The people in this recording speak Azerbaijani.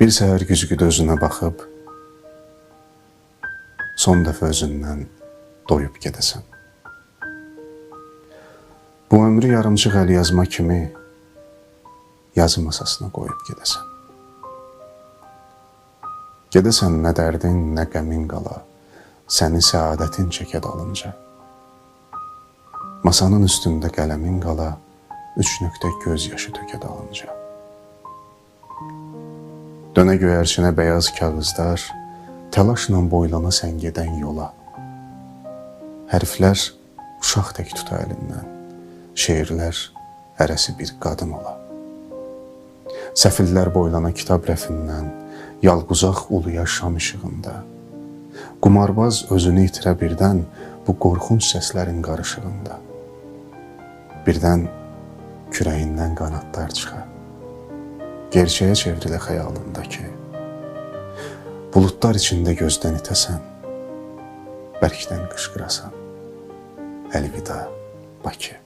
Bir səhər güzgüdə özünə baxıb, son dəfə özündən doyub gedəsən. Bu ömrü yarımçıq əl yazma kimi yazı masasına qoyub gedəsən. Gedəsən nə dərdin, nə qəmin qala, səni səadətin çəkə dalınca. Masanın üstündə qələmin qala, 3 nöqtə göz yaşı tökə dalınca. Dönə göyərçinə bəyaz kağızlar, təlaşla boylana sən gedən yola. Hərflər uşaq tək tuta əlindən, şeirlər hərəsi bir qadın ola. Səfillər boylana kitab rəfindən, yalquzaq uluya şam işığında. Qumarbaz özünü itirə birdən bu qorxunc səslərin qarışığında. Birdən kürəyindən qanadlar çıxa. Gerçəyə çevrilə xəyalındakı. Buludlar içində gözdən itəsən, bərkdən qışqırasan. Əlvida Bakı.